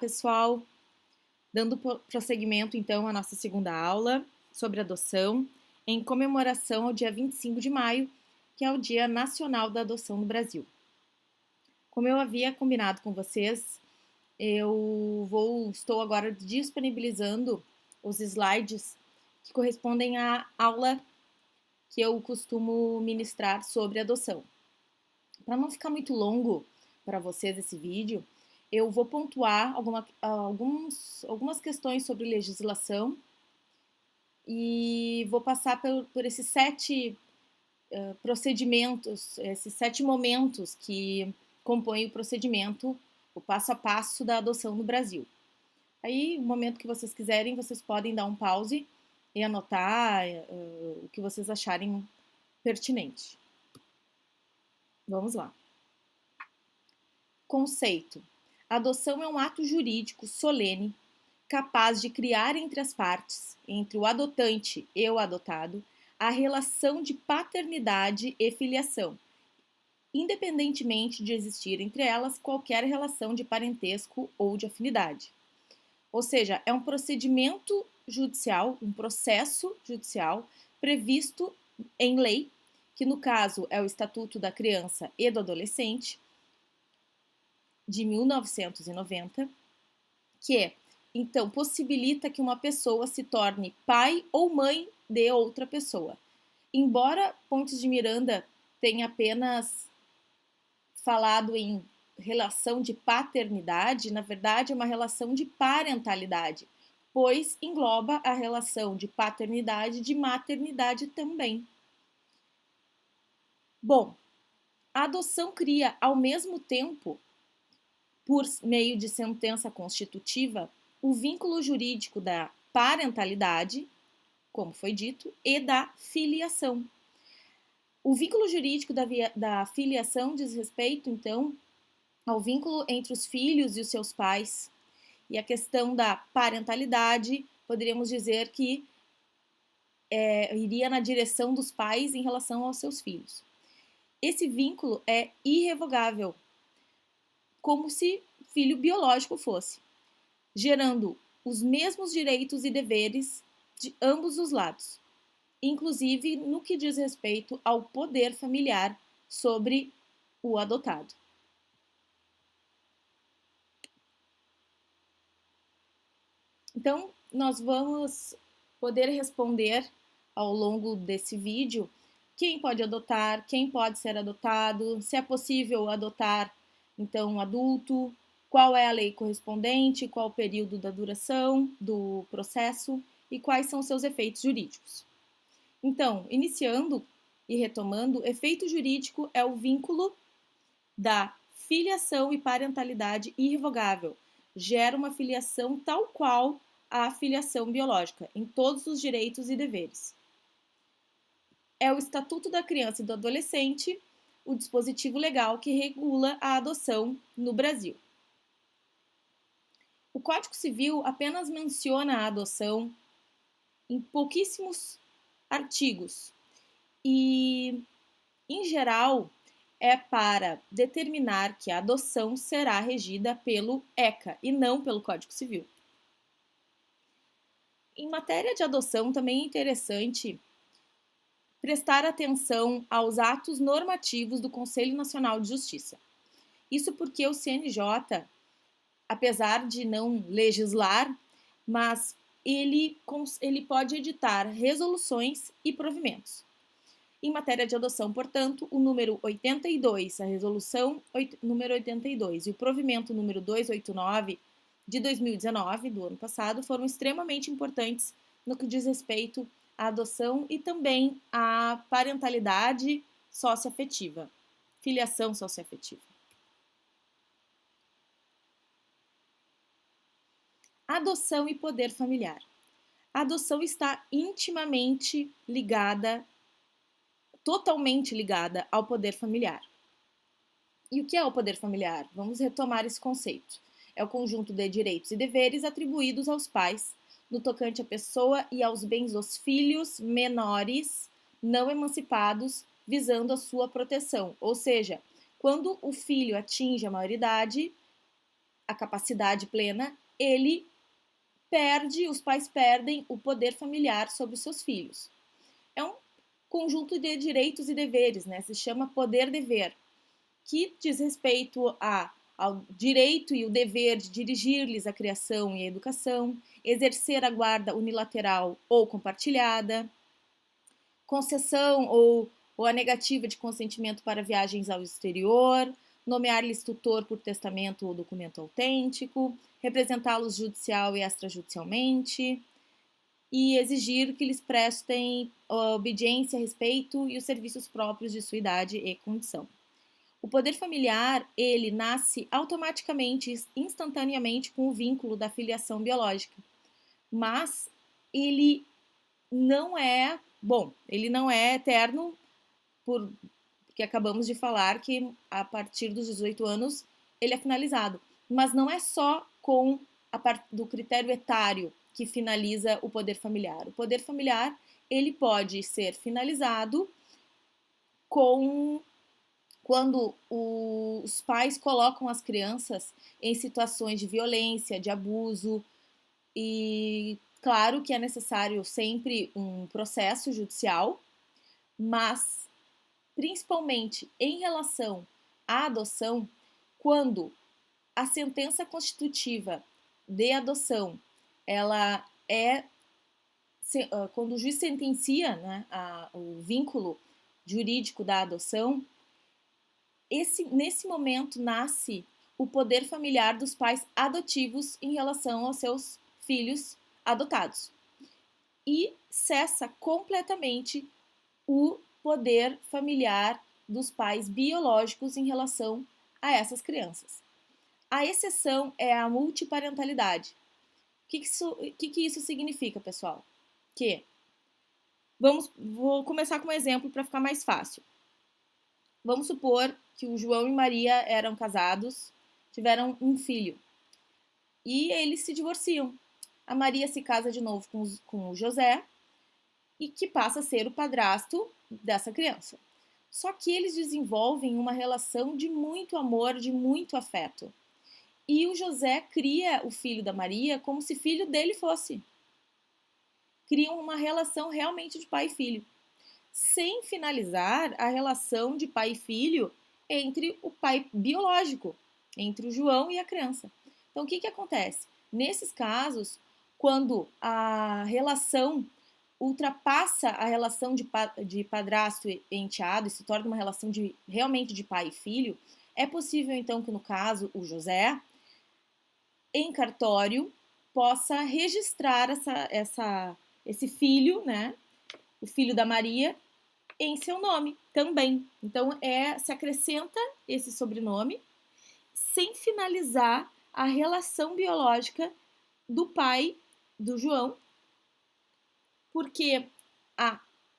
Pessoal, dando prosseguimento então à nossa segunda aula sobre adoção, em comemoração ao dia 25 de maio, que é o Dia Nacional da Adoção no Brasil. Como eu havia combinado com vocês, estou agora disponibilizando os slides que correspondem à aula que eu costumo ministrar sobre adoção. Para não ficar muito longo para vocês esse vídeo, eu vou pontuar algumas questões sobre legislação e vou passar por esses 7 procedimentos, esses 7 momentos que compõem o procedimento, o passo a passo da adoção no Brasil. Aí, no momento que vocês quiserem, vocês podem dar um pause e anotar o que vocês acharem pertinente. Vamos lá. Conceito: a adoção é um ato jurídico solene capaz de criar entre as partes, entre o adotante e o adotado, a relação de paternidade e filiação, independentemente de existir entre elas qualquer relação de parentesco ou de afinidade. Ou seja, é um procedimento judicial, um processo judicial previsto em lei, que no caso é o Estatuto da Criança e do Adolescente, de 1990, que então possibilita que uma pessoa se torne pai ou mãe de outra pessoa. Embora Pontes de Miranda tenha apenas falado em relação de paternidade, na verdade é uma relação de parentalidade, pois engloba a relação de paternidade e de maternidade também. Bom, a adoção cria ao mesmo tempo, por meio de sentença constitutiva, o vínculo jurídico da parentalidade, como foi dito, e da filiação. O vínculo jurídico da filiação diz respeito, então, ao vínculo entre os filhos e os seus pais. E a questão da parentalidade, poderíamos dizer que iria na direção dos pais em relação aos seus filhos. Esse vínculo é irrevogável, como se filho biológico fosse, gerando os mesmos direitos e deveres de ambos os lados, inclusive no que diz respeito ao poder familiar sobre o adotado. Então, nós vamos poder responder ao longo desse vídeo quem pode adotar, quem pode ser adotado, se é possível adotar, então, um adulto, qual é a lei correspondente, qual o período da duração do processo e quais são seus efeitos jurídicos. Então, iniciando e retomando, efeito jurídico é o vínculo da filiação e parentalidade irrevogável. Gera uma filiação tal qual a filiação biológica, em todos os direitos e deveres. É o Estatuto da Criança e do Adolescente, o dispositivo legal que regula a adoção no Brasil. O Código Civil apenas menciona a adoção em pouquíssimos artigos e, em geral, é para determinar que a adoção será regida pelo ECA e não pelo Código Civil. Em matéria de adoção, também é interessante prestar atenção aos atos normativos do Conselho Nacional de Justiça. Isso porque o CNJ, apesar de não legislar, mas ele pode editar resoluções e provimentos. Em matéria de adoção, portanto, o número 82, a resolução número 82 e o provimento número 289 de 2019, do ano passado, foram extremamente importantes no que diz respeito à adoção e também à parentalidade socioafetiva, filiação socioafetiva. Adoção e poder familiar. A adoção está intimamente ligada, totalmente ligada ao poder familiar. E o que é o poder familiar? Vamos retomar esse conceito. É o conjunto de direitos e deveres atribuídos aos pais no tocante à pessoa e aos bens dos filhos menores não emancipados, visando a sua proteção. Ou seja, quando o filho atinge a maioridade, a capacidade plena, os pais perdem o poder familiar sobre os seus filhos. É um conjunto de direitos e deveres, né? Se chama poder-dever, que diz respeito ao direito e o dever de dirigir-lhes a criação e a educação, exercer a guarda unilateral ou compartilhada, concessão ou a negativa de consentimento para viagens ao exterior, nomear-lhes tutor por testamento ou documento autêntico, representá-los judicial e extrajudicialmente e exigir que lhes prestem obediência, respeito e os serviços próprios de sua idade e condição. O poder familiar, ele nasce automaticamente, instantaneamente com o vínculo da filiação biológica, mas ele não é eterno, porque acabamos de falar que a partir dos 18 anos ele é finalizado. Mas não é só com a parte do critério etário que finaliza o poder familiar. O poder familiar, ele pode ser finalizado quando os pais colocam as crianças em situações de violência, de abuso, e claro que é necessário sempre um processo judicial, mas principalmente em relação à adoção, quando a sentença constitutiva de adoção, quando o juiz sentencia, né, o vínculo jurídico da adoção, nesse momento nasce o poder familiar dos pais adotivos em relação aos seus filhos adotados. E cessa completamente o poder familiar dos pais biológicos em relação a essas crianças. A exceção é a multiparentalidade. O que isso significa, pessoal? Vou começar com um exemplo para ficar mais fácil. Vamos supor que o João e Maria eram casados, tiveram um filho e eles se divorciam. A Maria se casa de novo com o José e que passa a ser o padrasto dessa criança. Só que eles desenvolvem uma relação de muito amor, de muito afeto. E o José cria o filho da Maria como se filho dele fosse. Criam uma relação realmente de pai e filho, sem finalizar a relação de pai e filho entre o pai biológico, entre o João e a criança. Então, o que acontece? Nesses casos, quando a relação ultrapassa a relação de padrasto e enteado e se torna uma relação realmente de pai e filho, é possível, então, que no caso, o José, em cartório, possa registrar esse filho, né, o filho da Maria, em seu nome também. Então, se acrescenta esse sobrenome sem finalizar a relação biológica do pai do João, porque,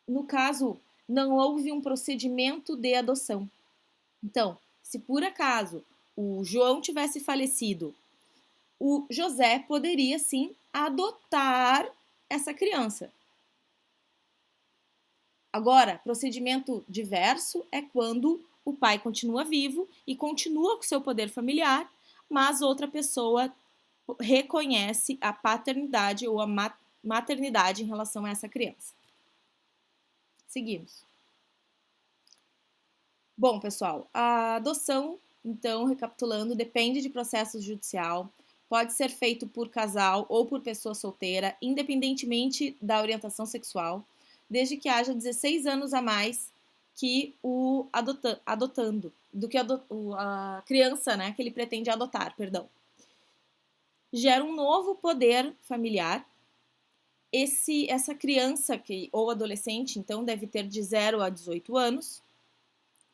no caso, não houve um procedimento de adoção. Então, se por acaso o João tivesse falecido, o José poderia, sim, adotar essa criança. Agora, procedimento diverso é quando o pai continua vivo e continua com seu poder familiar, mas outra pessoa reconhece a paternidade ou a maternidade em relação a essa criança. Seguimos. Bom, pessoal, a adoção, então, recapitulando, depende de processo judicial, pode ser feito por casal ou por pessoa solteira, independentemente da orientação sexual, desde que haja 16 anos a mais que o adotando, do que a criança, né, que ele pretende adotar, perdão. Gera um novo poder familiar. Essa criança ou adolescente, então, deve ter de 0 a 18 anos.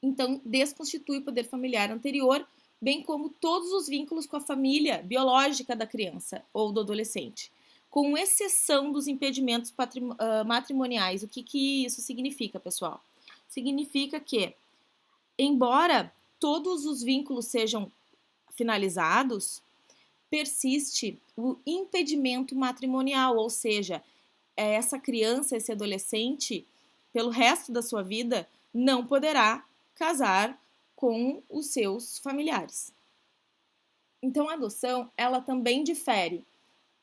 Então, desconstitui o poder familiar anterior, bem como todos os vínculos com a família biológica da criança ou do adolescente, com exceção dos impedimentos matrimoniais. O que isso significa, pessoal? Significa que, embora todos os vínculos sejam finalizados, persiste o impedimento matrimonial, ou seja, essa criança, esse adolescente, pelo resto da sua vida, não poderá casar com os seus familiares. Então, a adoção, ela também difere.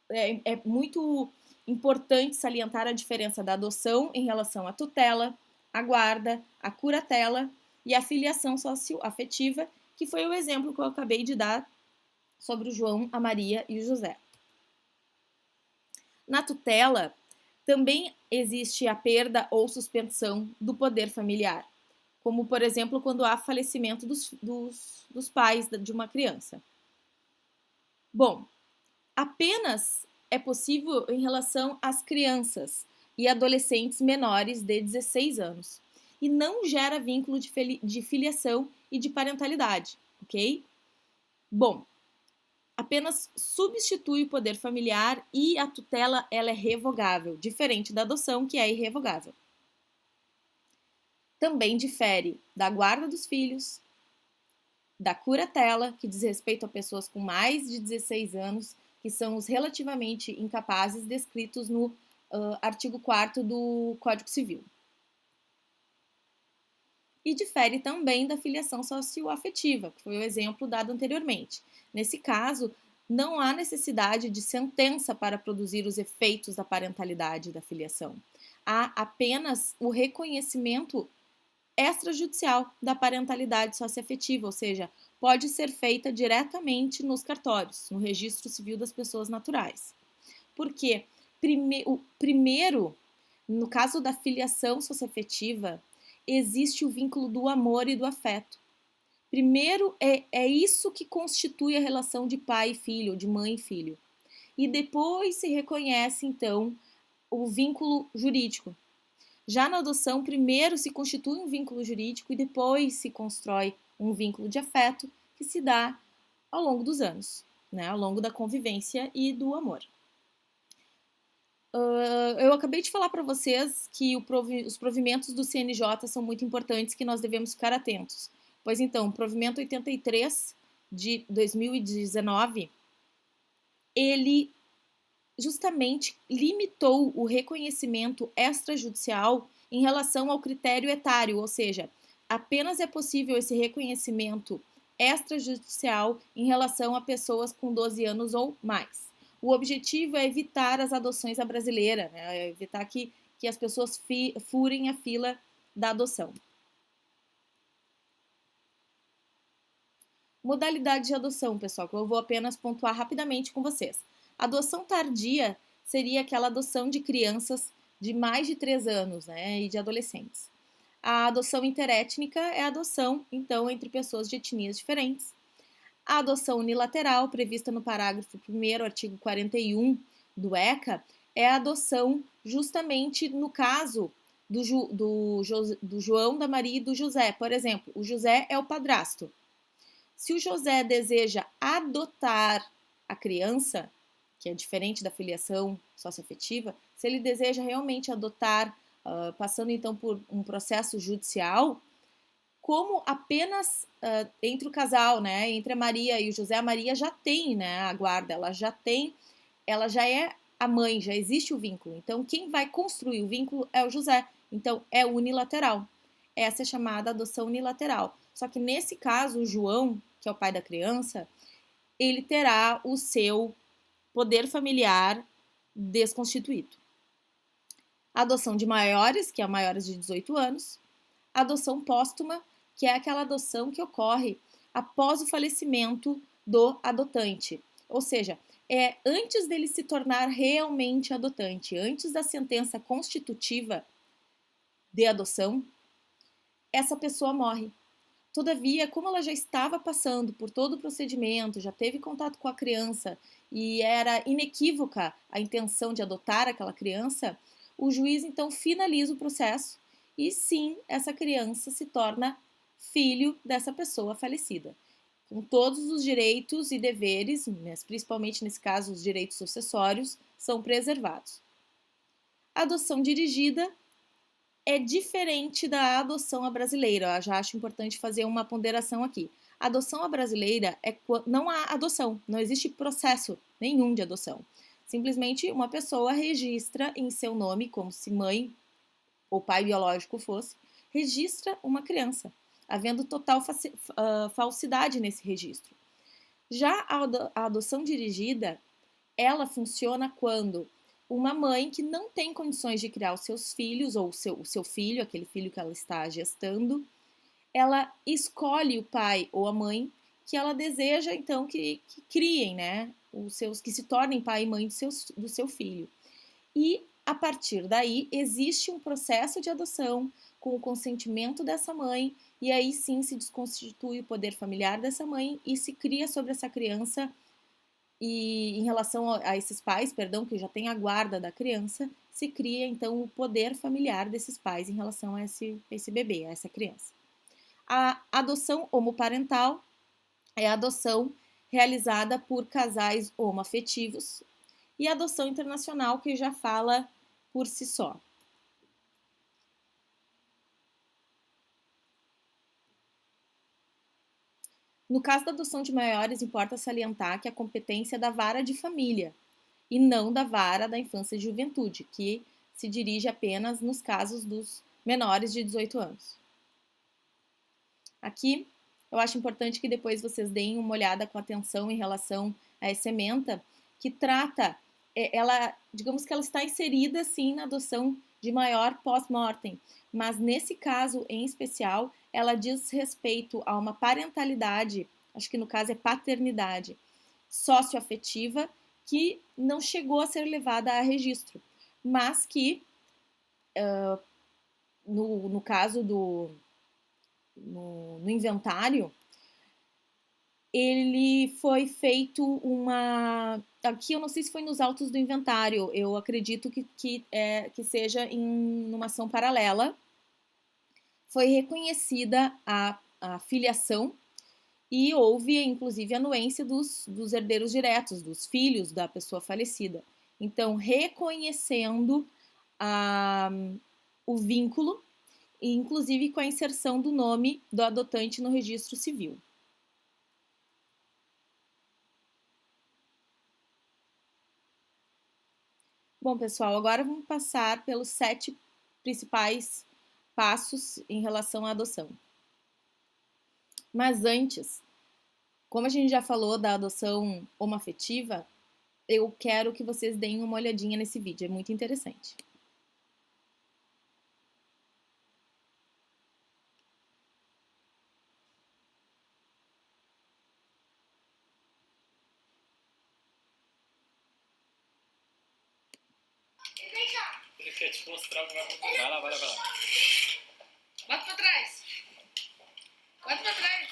É muito importante salientar a diferença da adoção em relação à tutela, à guarda, à curatela e à filiação socioafetiva, que foi o exemplo que eu acabei de dar sobre o João, a Maria e o José. Na tutela, também existe a perda ou suspensão do poder familiar, como, por exemplo, quando há falecimento dos pais de uma criança. Bom, apenas é possível em relação às crianças e adolescentes menores de 16 anos e não gera vínculo de filiação e de parentalidade, ok? Bom, apenas substitui o poder familiar e a tutela ela é revogável, diferente da adoção, que é irrevogável. Também difere da guarda dos filhos, da curatela, que diz respeito a pessoas com mais de 16 anos, que são os relativamente incapazes descritos no artigo 4º do Código Civil. E difere também da filiação socioafetiva, que foi o exemplo dado anteriormente. Nesse caso, não há necessidade de sentença para produzir os efeitos da parentalidade e da filiação. Há apenas o reconhecimento extrajudicial da parentalidade socioafetiva, ou seja, pode ser feita diretamente nos cartórios, no Registro Civil das Pessoas Naturais. Porque, primeiro, no caso da filiação socioafetiva, existe o vínculo do amor e do afeto. Primeiro, é isso que constitui a relação de pai e filho, de mãe e filho. E depois se reconhece, então, o vínculo jurídico. Já na adoção, primeiro se constitui um vínculo jurídico e depois se constrói um vínculo de afeto que se dá ao longo dos anos, né? Ao longo da convivência e do amor. Eu acabei de falar para vocês que os provimentos do CNJ são muito importantes, que nós devemos ficar atentos. Pois então, o provimento 83 de 2019, ele justamente limitou o reconhecimento extrajudicial em relação ao critério etário, ou seja, apenas é possível esse reconhecimento extrajudicial em relação a pessoas com 12 anos ou mais. O objetivo é evitar as adoções à brasileira, né? É evitar que as pessoas furem a fila da adoção. Modalidade de adoção, pessoal, que eu vou apenas pontuar rapidamente com vocês. Adoção tardia seria aquela adoção de crianças de mais de 3 anos, né, e de adolescentes. A adoção interétnica é a adoção, então, entre pessoas de etnias diferentes. A adoção unilateral, prevista no parágrafo 1º, artigo 41 do ECA, é a adoção justamente no caso do João, da Maria e do José. Por exemplo, o José é o padrasto. Se o José deseja adotar a criança, que é diferente da filiação socioafetiva, se ele deseja realmente adotar, passando então por um processo judicial, como apenas entre o casal, né, entre a Maria e o José, a Maria já tem, né, a guarda, ela já é a mãe, já existe o vínculo. Então, quem vai construir o vínculo é o José. Então, é unilateral. Essa é chamada adoção unilateral. Só que nesse caso, o João, que é o pai da criança, ele terá o seu poder familiar desconstituído. Adoção de maiores, que é maiores de 18 anos. Adoção póstuma, que é aquela adoção que ocorre após o falecimento do adotante. Ou seja, é antes dele se tornar realmente adotante, antes da sentença constitutiva de adoção, essa pessoa morre. Todavia, como ela já estava passando por todo o procedimento, já teve contato com a criança e era inequívoca a intenção de adotar aquela criança, o juiz então finaliza o processo e sim, essa criança se torna filho dessa pessoa falecida, com todos os direitos e deveres, mas principalmente nesse caso os direitos sucessórios, são preservados. A adoção dirigida é diferente da adoção à brasileira. Eu já acho importante fazer uma ponderação aqui. A adoção à brasileira não há adoção, não existe processo nenhum de adoção. Simplesmente uma pessoa registra em seu nome, como se mãe ou pai biológico fosse, registra uma criança, havendo total falsidade nesse registro. Já a adoção dirigida, ela funciona quando uma mãe que não tem condições de criar os seus filhos, ou o seu filho, aquele filho que ela está gestando, ela escolhe o pai ou a mãe que ela deseja, então, que criem, né? Que se tornem pai e mãe do seu filho. E, a partir daí, existe um processo de adoção com o consentimento dessa mãe, e aí sim se desconstitui o poder familiar dessa mãe e se cria sobre essa criança, e em relação a esses pais, perdão, que já tem a guarda da criança, se cria então o poder familiar desses pais em relação a esse bebê, a essa criança. A adoção homoparental é a adoção realizada por casais homoafetivos, e a adoção internacional, que já fala por si só. No caso da adoção de maiores, importa salientar que a competência é da vara de família e não da vara da infância e juventude, que se dirige apenas nos casos dos menores de 18 anos. Aqui, eu acho importante que depois vocês deem uma olhada com atenção em relação a essa ementa, que trata, ela, digamos que ela está inserida, sim, na adoção de maior pós-mortem, mas nesse caso em especial, ela diz respeito a uma parentalidade, acho que no caso é paternidade, socioafetiva, que não chegou a ser levada a registro, mas que, no caso no inventário, ele foi feito uma... Aqui eu não sei se foi nos autos do inventário, eu acredito que seja em uma ação paralela. Foi reconhecida a filiação e houve, inclusive, anuência dos herdeiros diretos, dos filhos da pessoa falecida. Então, reconhecendo o vínculo, inclusive com a inserção do nome do adotante no registro civil. Bom, pessoal, agora vamos passar pelos 7 principais passos em relação à adoção. Mas antes, como a gente já falou da adoção homoafetiva, eu quero que vocês deem uma olhadinha nesse vídeo, é muito interessante. Ele quer te mostrar o que vai acontecer. Vai lá, vai lá, vai lá. Bota pra trás. Bota pra trás.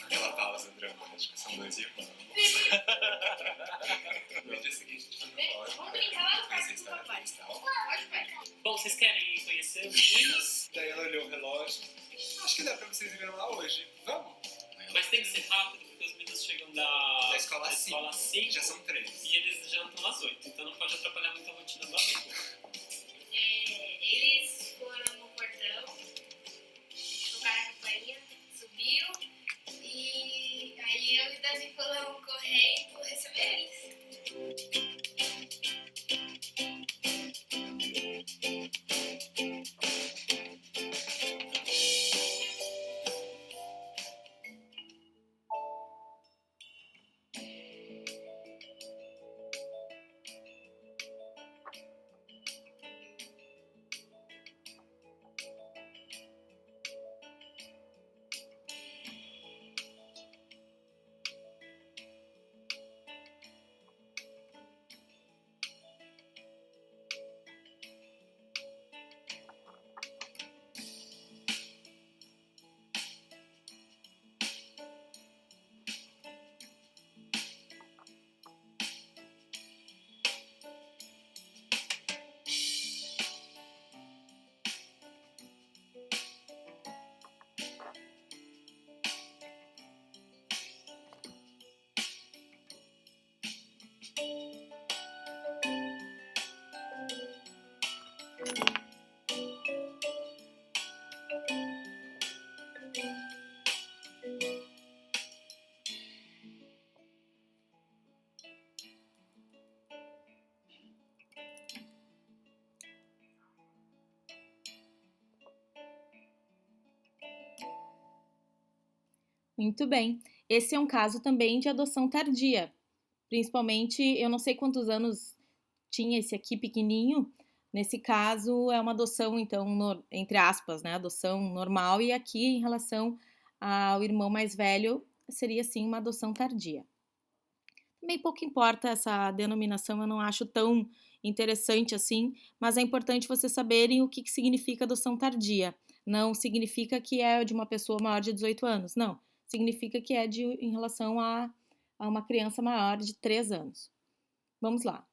Aquela pausa dramática, são 2 irmãos. No dia seguinte, a gente foi no Vamos brincar lá no quarto do papai. Pode, pai. Bom, vocês querem conhecer os meninos? Daí ela olhou o relógio. Acho que dá pra vocês irem lá hoje. Vamos? Mas tem que ser rápido, porque os meninos chegam da escola às 5. Já 5 são 3. e eles jantam às 8, então não pode atrapalhar muito a rotina do amigo. Eles foram no portão, tocaram a campainha, subiram e aí eu e Davi fomos correndo receber eles. Muito bem. Esse é um caso também de adoção tardia. Principalmente, eu não sei quantos anos tinha esse aqui pequenininho. Nesse caso, é uma adoção, então, entre aspas, né? Adoção normal. E aqui, em relação ao irmão mais velho, seria, sim, uma adoção tardia. Também pouco importa essa denominação, eu não acho tão interessante assim, mas é importante vocês saberem o que significa adoção tardia. Não significa que é de uma pessoa maior de 18 anos, não. Significa que é em relação a uma criança maior de 3 anos. Vamos lá.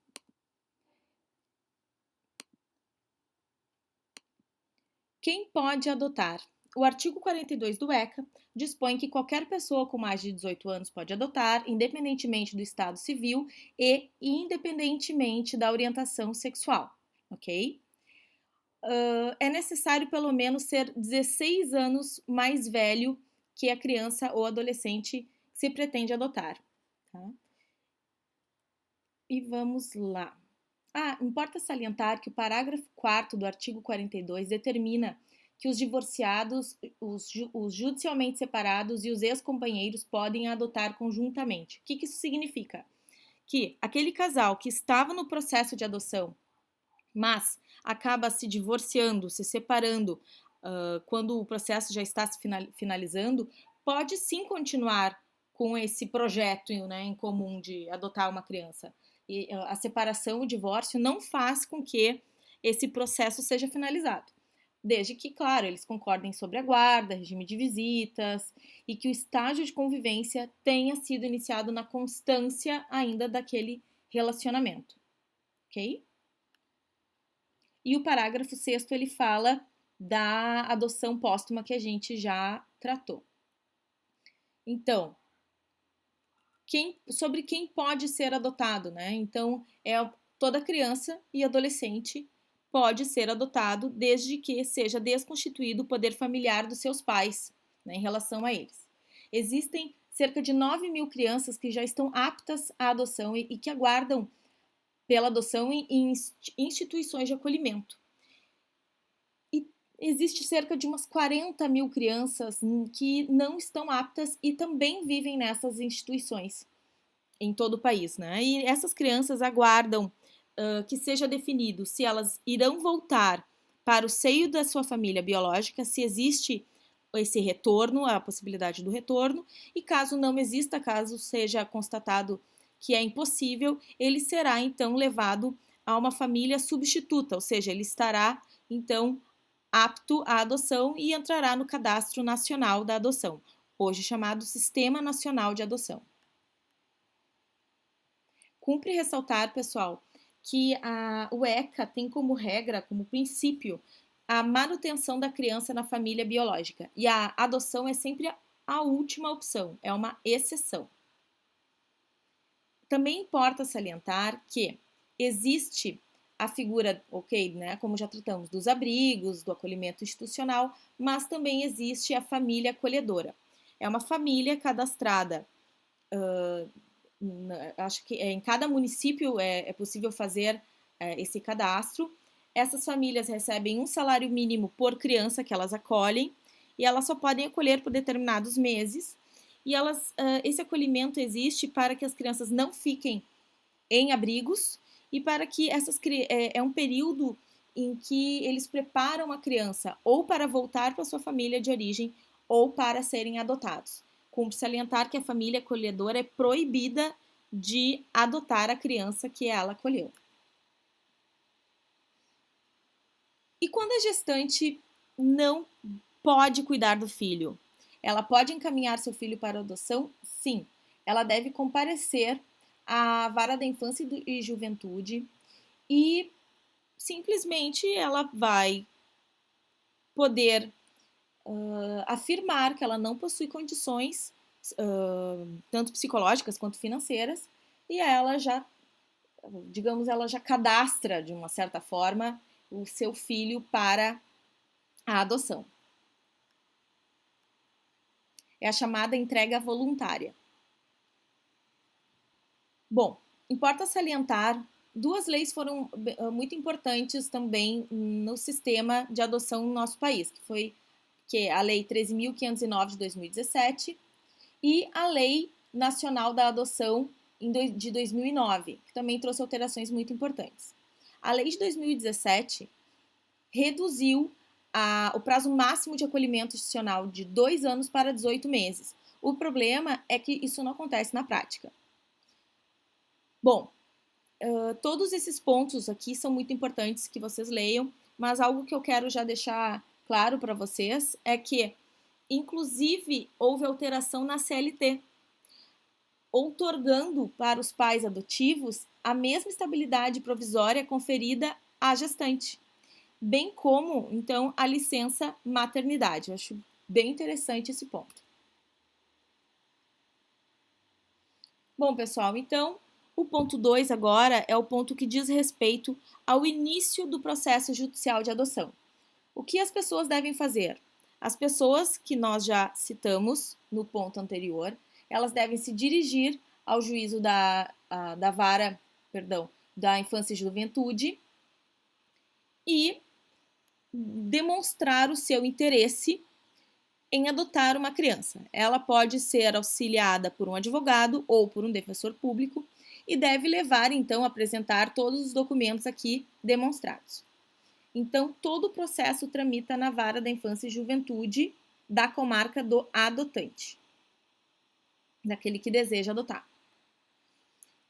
Quem pode adotar? O artigo 42 do ECA dispõe que qualquer pessoa com mais de 18 anos pode adotar, independentemente do estado civil e independentemente da orientação sexual, ok? É necessário pelo menos ser 16 anos mais velho que a criança ou adolescente que se pretende adotar, tá? E vamos lá. Importa salientar que o parágrafo 4º do artigo 42 determina que os divorciados, os judicialmente separados e os ex-companheiros podem adotar conjuntamente. O que isso significa? Que aquele casal que estava no processo de adoção, mas acaba se divorciando, se separando, quando o processo já está se finalizando, pode sim continuar com esse projeto, né, em comum de adotar uma criança. E a separação, o divórcio, não faz com que esse processo seja finalizado. Desde que, claro, eles concordem sobre a guarda, regime de visitas e que o estágio de convivência tenha sido iniciado na constância ainda daquele relacionamento, ok? E o parágrafo 6º, ele fala da adoção póstuma que a gente já tratou. Então, sobre quem pode ser adotado, né? Então, toda criança e adolescente pode ser adotado desde que seja desconstituído o poder familiar dos seus pais, né, em relação a eles. Existem cerca de 9.000 crianças que já estão aptas à adoção e que aguardam pela adoção em instituições de acolhimento. E existe cerca de umas 40.000 crianças que não estão aptas e também vivem nessas instituições em todo o país, né? E essas crianças aguardam que seja definido se elas irão voltar para o seio da sua família biológica, se existe esse retorno, a possibilidade do retorno, e caso não exista, caso seja constatado que é impossível, ele será então levado a uma família substituta, ou seja, ele estará então apto à adoção e entrará no Cadastro Nacional da Adoção, hoje chamado Sistema Nacional de Adoção. Cumpre ressaltar, pessoal, que o ECA tem como regra, como princípio, a manutenção da criança na família biológica. E a adoção é sempre a última opção, é uma exceção. Também importa salientar que existe a figura, ok, né, como já tratamos, dos abrigos, do acolhimento institucional, mas também existe a família acolhedora. É uma família cadastrada, acho que em cada município é possível fazer esse cadastro. Essas famílias recebem um salário mínimo por criança que elas acolhem e elas só podem acolher por determinados meses. E esse acolhimento existe para que as crianças não fiquem em abrigos e para que é um período em que eles preparam a criança ou para voltar para sua família de origem ou para serem adotados. Cumpre salientar que a família acolhedora é proibida de adotar a criança que ela acolheu. E quando a gestante não pode cuidar do filho, ela pode encaminhar seu filho para adoção? Sim. Ela deve comparecer à Vara da Infância e Juventude e simplesmente ela vai poder afirmar que ela não possui condições tanto psicológicas quanto financeiras e ela já, digamos, ela já cadastra de uma certa forma o seu filho para a adoção. É a chamada entrega voluntária. Bom, importa salientar, duas leis foram muito importantes também no sistema de adoção no nosso país, que é a Lei 13.509 de 2017 e a Lei Nacional da Adoção de 2009, que também trouxe alterações muito importantes. A lei de 2017 reduziu o prazo máximo de acolhimento institucional de 2 anos para 18 meses. O problema é que isso não acontece na prática. Bom, todos esses pontos aqui são muito importantes que vocês leiam, mas algo que eu quero já deixar claro para vocês é que, inclusive, houve alteração na CLT, outorgando para os pais adotivos a mesma estabilidade provisória conferida à gestante, bem como, então, a licença maternidade. Eu acho bem interessante esse ponto. Bom, pessoal, então, o ponto 2 agora é o ponto que diz respeito ao início do processo judicial de adoção. O que as pessoas devem fazer? As pessoas que nós já citamos no ponto anterior, elas devem se dirigir ao juízo da infância e juventude e demonstrar o seu interesse em adotar uma criança. Ela pode ser auxiliada por um advogado ou por um defensor público e deve levar, então, apresentar todos os documentos aqui demonstrados. Então, todo o processo tramita na Vara da Infância e Juventude da comarca do adotante, daquele que deseja adotar.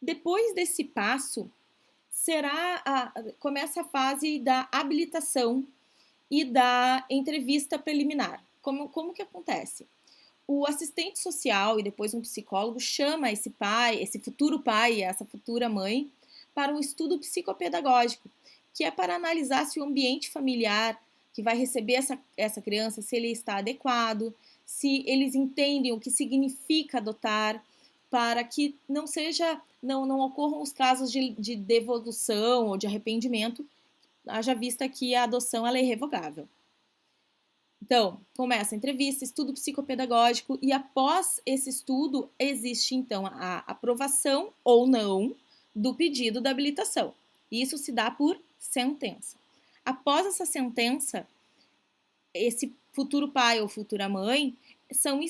Depois desse passo, começa a fase da habilitação e da entrevista preliminar. Como que acontece? O assistente social e depois um psicólogo chama esse pai, esse futuro pai e essa futura mãe para um estudo psicopedagógico, que é para analisar se o ambiente familiar que vai receber essa criança, se ele está adequado, se eles entendem o que significa adotar, para que não ocorram os casos de devolução ou de arrependimento, haja vista que a adoção ela é irrevogável. Então, começa a entrevista, estudo psicopedagógico e após esse estudo existe então a aprovação ou não do pedido da habilitação. Isso se dá por sentença. Após essa sentença, esse futuro pai ou futura mãe são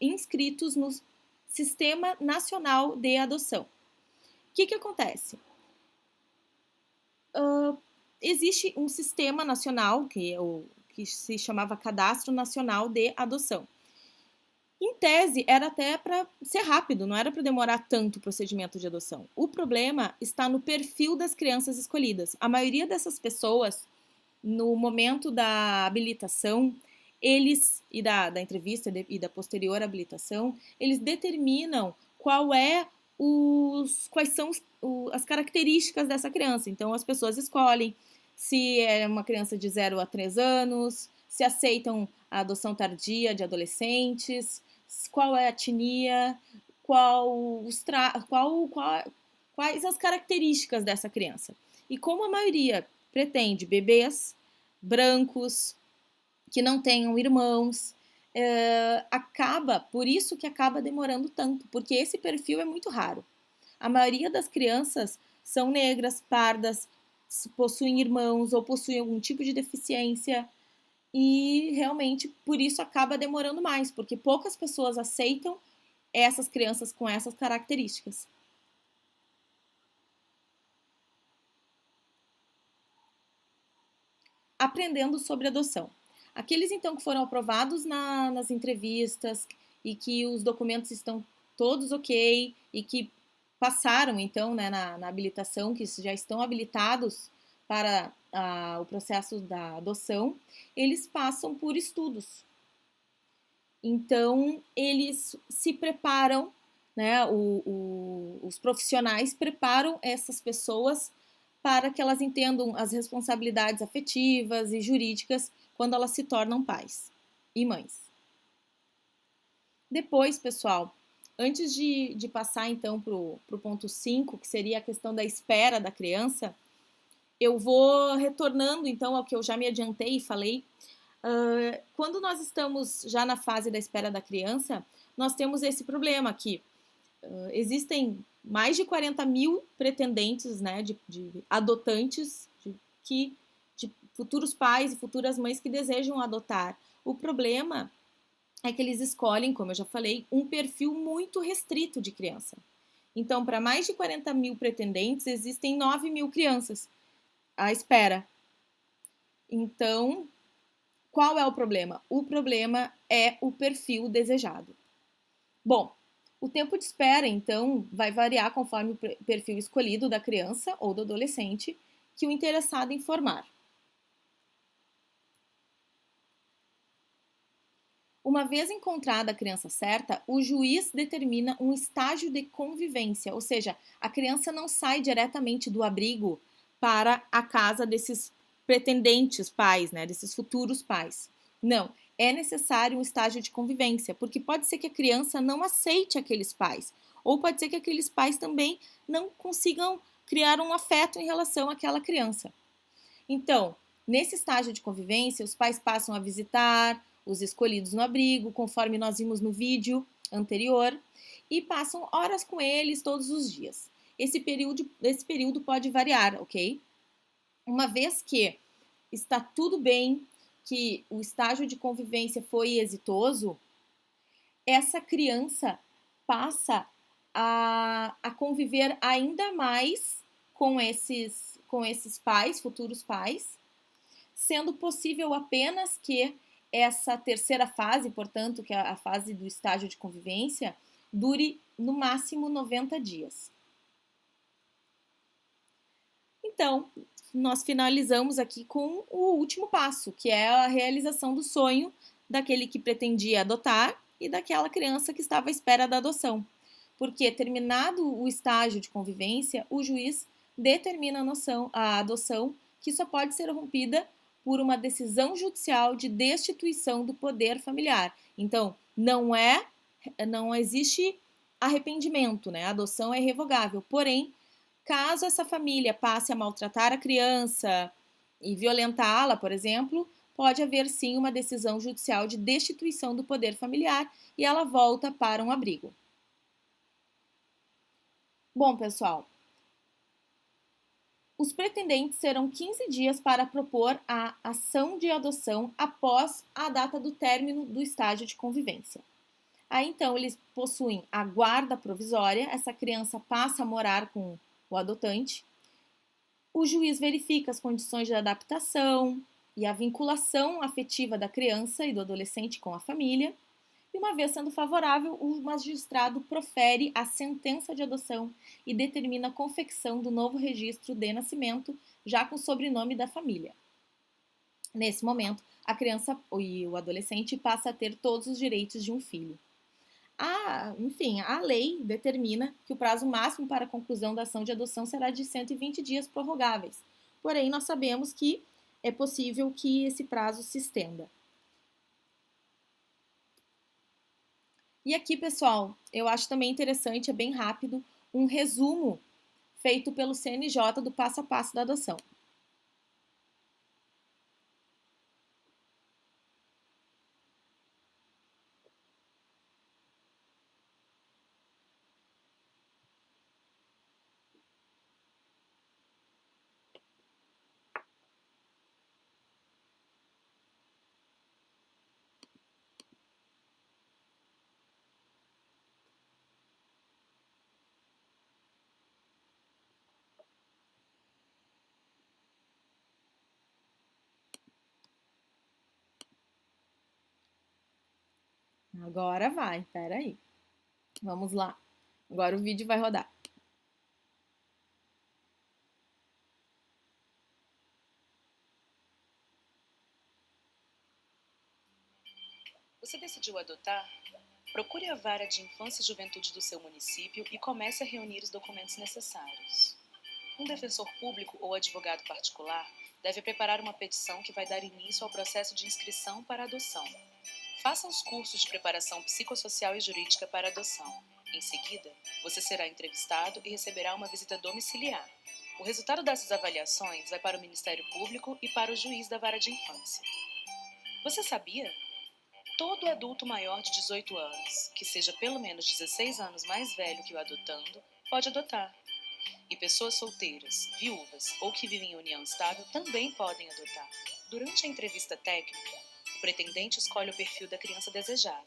inscritos no Sistema Nacional de Adoção. O que acontece? Existe um sistema nacional, que se chamava Cadastro Nacional de Adoção. Em tese, era até para ser rápido, não era para demorar tanto o procedimento de adoção. O problema está no perfil das crianças escolhidas. A maioria dessas pessoas, no momento da habilitação, e da entrevista e da posterior habilitação, eles determinam quais são as características dessa criança. Então, as pessoas escolhem se é uma criança de 0 a 3 anos, se aceitam a adoção tardia de adolescentes, qual é a etnia, quais as características dessa criança. E como a maioria pretende bebês brancos, que não tenham irmãos, por isso que acaba demorando tanto, porque esse perfil é muito raro. A maioria das crianças são negras, pardas, possuem irmãos ou possuem algum tipo de deficiência e realmente por isso acaba demorando mais, porque poucas pessoas aceitam essas crianças com essas características. Aprendendo sobre adoção. Aqueles, então, que foram aprovados nas entrevistas e que os documentos estão todos ok e que passaram, então, né, na habilitação, que já estão habilitados para o processo da adoção, eles passam por estudos. Então, eles se preparam, né, os profissionais preparam essas pessoas para que elas entendam as responsabilidades afetivas e jurídicas quando elas se tornam pais e mães. Depois, pessoal, antes de passar então para o ponto 5, que seria a questão da espera da criança, eu vou retornando então ao que eu já me adiantei e falei. Quando nós estamos já na fase da espera da criança, nós temos esse problema aqui. Existem mais de 40 mil pretendentes, né, de adotantes, de futuros pais e futuras mães que desejam adotar. O problema é que eles escolhem, como eu já falei, um perfil muito restrito de criança. Então, para mais de 40 mil pretendentes, existem 9 mil crianças à espera. Então, qual é o problema? O problema é o perfil desejado. Bom, o tempo de espera, então, vai variar conforme o perfil escolhido da criança ou do adolescente que o interessado em formar. Uma vez encontrada a criança certa, o juiz determina um estágio de convivência, ou seja, a criança não sai diretamente do abrigo para a casa desses pretendentes pais, né, desses futuros pais. Não, é necessário um estágio de convivência, porque pode ser que a criança não aceite aqueles pais, ou pode ser que aqueles pais também não consigam criar um afeto em relação àquela criança. Então, nesse estágio de convivência, os pais passam a visitar os escolhidos no abrigo, conforme nós vimos no vídeo anterior, e passam horas com eles todos os dias. Esse período pode variar, ok? Uma vez que está tudo bem, que o estágio de convivência foi exitoso, essa criança passa a conviver ainda mais com esses pais, futuros pais, sendo possível apenas que essa terceira fase, portanto, que é a fase do estágio de convivência, dure no máximo 90 dias. Então, nós finalizamos aqui com o último passo, que é a realização do sonho daquele que pretendia adotar e daquela criança que estava à espera da adoção. Porque, terminado o estágio de convivência, o juiz determina a adoção, que só pode ser rompida por uma decisão judicial de destituição do poder familiar. Então, não existe arrependimento, né? A adoção é irrevogável. Porém, caso essa família passe a maltratar a criança e violentá-la, por exemplo, pode haver sim uma decisão judicial de destituição do poder familiar e ela volta para um abrigo. Bom, pessoal, os pretendentes terão 15 dias para propor a ação de adoção após a data do término do estágio de convivência. Aí, então, eles possuem a guarda provisória, essa criança passa a morar com o adotante. O juiz verifica as condições de adaptação e a vinculação afetiva da criança e do adolescente com a família. E uma vez sendo favorável, o magistrado profere a sentença de adoção e determina a confecção do novo registro de nascimento, já com o sobrenome da família. Nesse momento, a criança e o adolescente passa a ter todos os direitos de um filho. A lei determina que o prazo máximo para a conclusão da ação de adoção será de 120 dias prorrogáveis. Porém, nós sabemos que é possível que esse prazo se estenda. E aqui, pessoal, eu acho também interessante, é bem rápido, um resumo feito pelo CNJ do passo a passo da adoção. Agora vai, peraí. Vamos lá. Agora o vídeo vai rodar. Você decidiu adotar? Procure a vara de infância e juventude do seu município e comece a reunir os documentos necessários. Um defensor público ou advogado particular deve preparar uma petição que vai dar início ao processo de inscrição para adoção. Faça os cursos de preparação psicossocial e jurídica para adoção. Em seguida, você será entrevistado e receberá uma visita domiciliar. O resultado dessas avaliações vai para o Ministério Público e para o juiz da vara de infância. Você sabia? Todo adulto maior de 18 anos, que seja pelo menos 16 anos mais velho que o adotando, pode adotar. E pessoas solteiras, viúvas ou que vivem em união estável também podem adotar. Durante a entrevista técnica, O pretendente escolhe o perfil da criança desejada,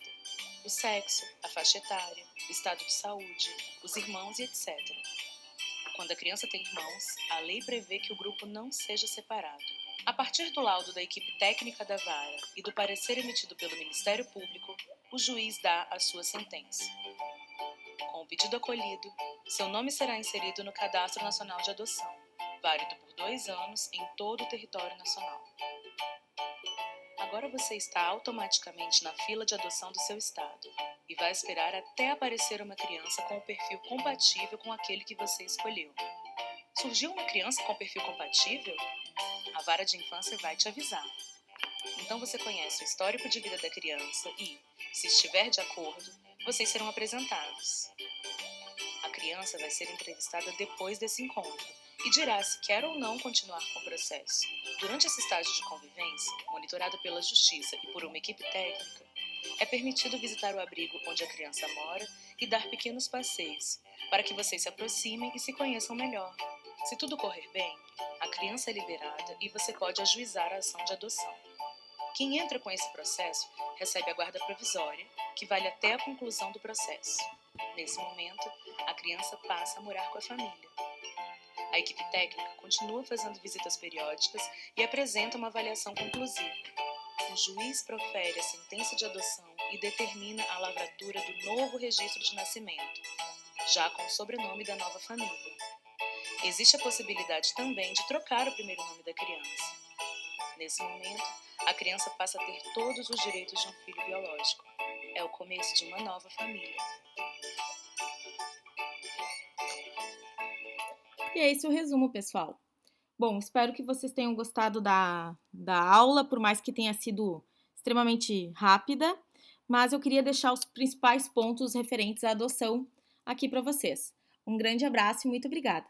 o sexo, a faixa etária, o estado de saúde, os irmãos e etc. Quando a criança tem irmãos, a lei prevê que o grupo não seja separado. A partir do laudo da equipe técnica da vara e do parecer emitido pelo Ministério Público, o juiz dá a sua sentença. Com o pedido acolhido, seu nome será inserido no Cadastro Nacional de Adoção, válido por 2 anos em todo o território nacional. Agora você está automaticamente na fila de adoção do seu estado e vai esperar até aparecer uma criança com o perfil compatível com aquele que você escolheu. Surgiu uma criança com perfil compatível? A vara de infância vai te avisar. Então você conhece o histórico de vida da criança e, se estiver de acordo, vocês serão apresentados. A criança vai ser entrevistada depois desse encontro e dirá se quer ou não continuar com o processo. Durante esse estágio de convivência, monitorado pela Justiça e por uma equipe técnica, é permitido visitar o abrigo onde a criança mora e dar pequenos passeios, para que vocês se aproximem e se conheçam melhor. Se tudo correr bem, a criança é liberada e você pode ajuizar a ação de adoção. Quem entra com esse processo recebe a guarda provisória, que vale até a conclusão do processo. Nesse momento, a criança passa a morar com a família. A equipe técnica continua fazendo visitas periódicas e apresenta uma avaliação conclusiva. O juiz profere a sentença de adoção e determina a lavratura do novo registro de nascimento, já com o sobrenome da nova família. Existe a possibilidade também de trocar o primeiro nome da criança. Nesse momento, a criança passa a ter todos os direitos de um filho biológico. É o começo de uma nova família. E é esse o resumo, pessoal. Bom, espero que vocês tenham gostado da aula, por mais que tenha sido extremamente rápida, mas eu queria deixar os principais pontos referentes à adoção aqui para vocês. Um grande abraço e muito obrigada!